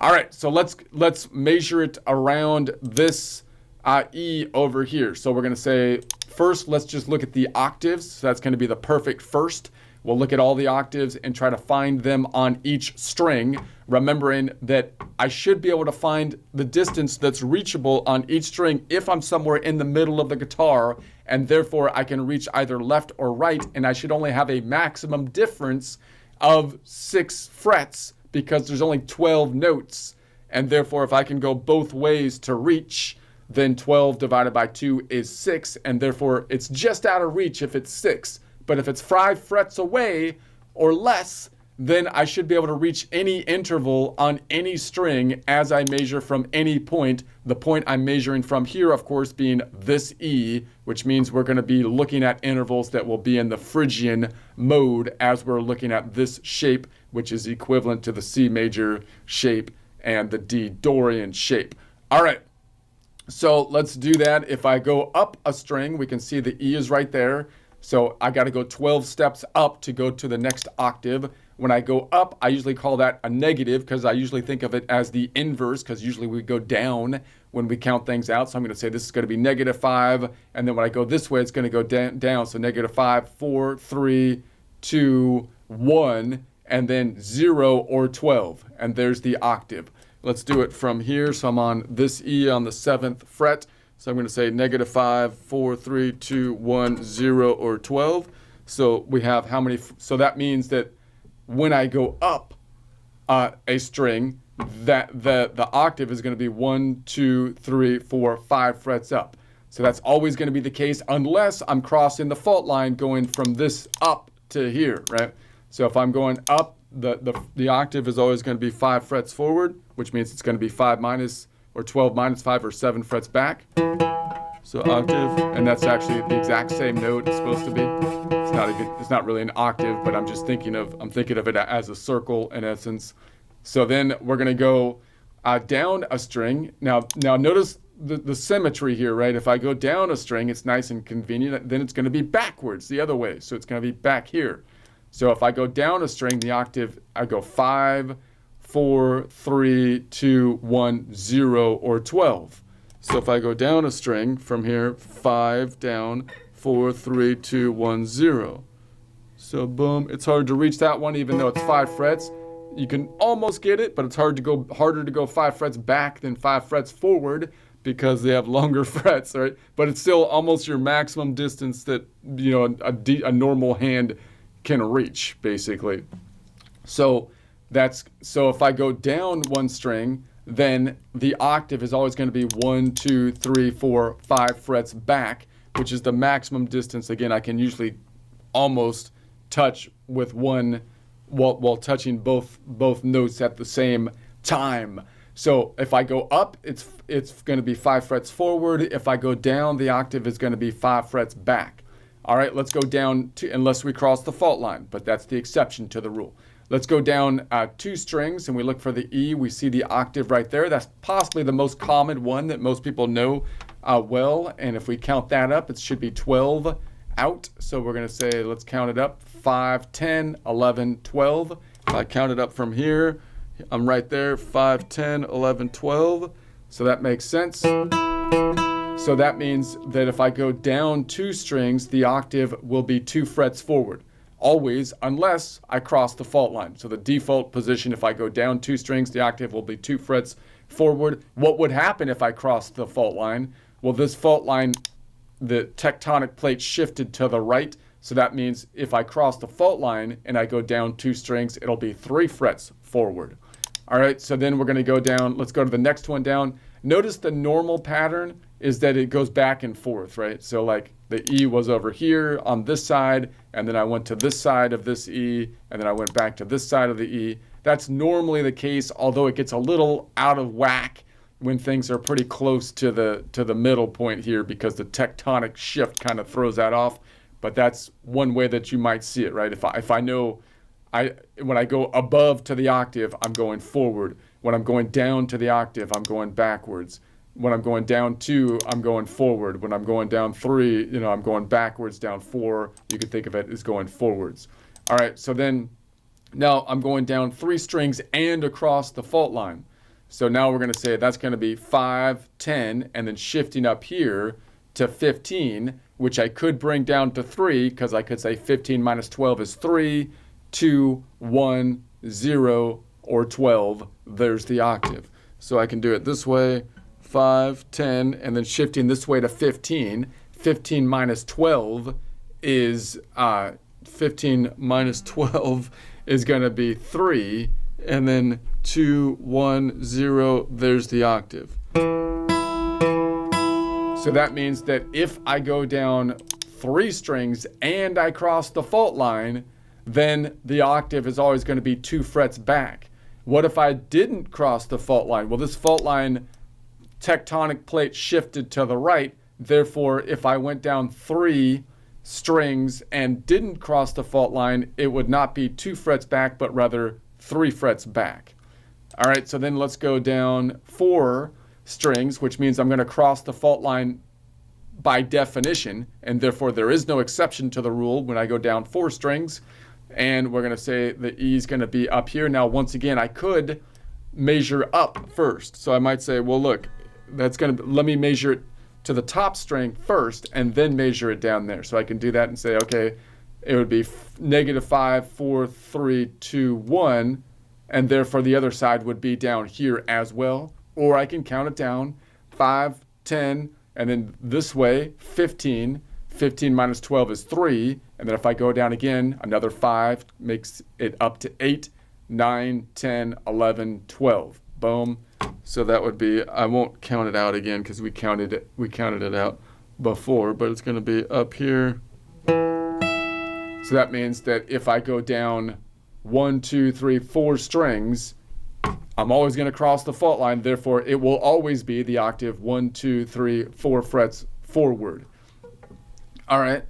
All right, so let's measure it around this E over here. So we're going to say first, let's just look at the octaves. So that's going to be the perfect first. We'll look at all the octaves and try to find them on each string, remembering that I should be able to find the distance that's reachable on each string if I'm somewhere in the middle of the guitar, and therefore I can reach either left or right, and I should only have a maximum difference of 6 frets because there's only 12 notes, and therefore if I can go both ways to reach, then 12 divided by 2 is 6, and therefore it's just out of reach if it's 6. But if it's 5 frets away or less, then I should be able to reach any interval on any string as I measure from any point. The point I'm measuring from here, of course, being this E, which means we're going to be looking at intervals that will be in the Phrygian mode as we're looking at this shape, which is equivalent to the C major shape and the D Dorian shape. All right, so let's do that. If I go up a string, we can see the E is right there. So I got to go 12 steps up to go to the next octave. When I go up, I usually call that a negative because I usually think of it as the inverse, because usually we go down when we count things out. So I'm going to say this is going to be -5. And then when I go this way, it's going to go down. So -5, 4, 3, 2, 1, and then 0 or 12. And there's the octave. Let's do it from here. So I'm on this E on the 7th fret. So I'm going to say -5, 4, 3, 2, 1, 0, or 12. So we have how many? So that means that when I go up a string, that the octave is going to be 1, 2, 3, 4, 5 frets up. So that's always going to be the case unless I'm crossing the fault line going from this up to here, right? So if I'm going up, the octave is always going to be 5 frets forward, which means it's going to be 5 minus or 12 minus 5 or 7 frets back. So octave, and that's actually the exact same note it's supposed to be. It's not really an octave, but I'm thinking of it as a circle in essence. So then we're going to go down a string. Now notice the symmetry here, right? If I go down a string, it's nice and convenient. Then it's going to be backwards the other way. So it's going to be back here. So if I go down a string, the octave, I go 5, 4, 3, 2, 1, 0, or 12. So if I go down a string from here, 5 down, 4, 3, 2, 1, 0. So boom, it's hard to reach that one even though it's 5 frets. You can almost get it, but it's harder to go 5 frets back than 5 frets forward because they have longer frets, right? But it's still almost your maximum distance that, you know, a normal hand can reach, basically. So if I go down one string, then the octave is always going to be 1, 2, 3, 4, 5 frets back, which is the maximum distance. Again, I can usually almost touch with one while touching both notes at the same time. So if I go up, it's going to be 5 frets forward. If I go down, the octave is going to be 5 frets back. All right, let's go down to, unless we cross the fault line, but that's the exception to the rule. Let's go down 2 strings and we look for the E. We see the octave right there. That's possibly the most common one that most people know well. And if we count that up, it should be 12 out. So we're going to say, let's count it up. 5, 10, 11, 12. If I count it up from here, I'm right there. 5, 10, 11, 12. So that makes sense. So that means that if I go down 2 strings, the octave will be 2 frets forward. Always, unless I cross the fault line. So the default position, if I go down 2 strings, the octave will be 2 frets forward. What would happen if I crossed the fault line? Well, this fault line, the tectonic plate shifted to the right. So that means if I cross the fault line and I go down 2 strings, it'll be 3 frets forward. All right, so then we're going to go down. Let's go to the next one down. Notice the normal pattern is that it goes back and forth, right? So like the E was over here on this side, and then I went to this side of this E, and then I went back to this side of the E. That's normally the case, although it gets a little out of whack when things are pretty close to the middle point here because the tectonic shift kind of throws that off. But that's one way that you might see it, right? If I know when I go above to the octave, I'm going forward. When I'm going down to the octave, I'm going backwards. When I'm going down 2, I'm going forward. When I'm going down 3, I'm going backwards. Down 4, you could think of it as going forwards. All right, so then now I'm going down 3 strings and across the fault line. So now we're going to say that's going to be 5, 10, and then shifting up here to 15, which I could bring down to 3 because I could say 15 minus 12 is 3, 2, 1, 0, or 12. There's the octave. So I can do it this way, 5, 10, and then shifting this way to 15. 15 minus 12 is 15 minus 12 is going to be 3, and then 2, 1, 0, there's the octave. So that means that if I go down 3 strings and I cross the fault line, then the octave is always going to be 2 frets back. What if I didn't cross the fault line? Well, this fault line tectonic plate shifted to the right. Therefore, if I went down 3 strings and didn't cross the fault line, it would not be 2 frets back, but rather 3 frets back. All right, so then let's go down 4 strings, which means I'm going to cross the fault line by definition, and therefore there is no exception to the rule when I go down 4 strings. And we're going to say the E is going to be up here. Now, once again, I could measure up first. So I might say, well, look, that's going to, let me measure it to the top string first and then measure it down there. So I can do that and say, okay, it would be -5, 4, 3, 2, 1, and therefore the other side would be down here as well. Or I can count it down, 5, 10, and then this way, 15. 15 minus 12 is 3, and then if I go down again, another 5 makes it up to 8, 9, 10, 11, 12. Boom. So that would be, I won't count it out again because we counted it out before, but it's going to be up here. So that means that if I go down 1, 2, 3, 4 strings, I'm always going to cross the fault line. Therefore, it will always be the octave 1, 2, 3, 4 frets forward. All right.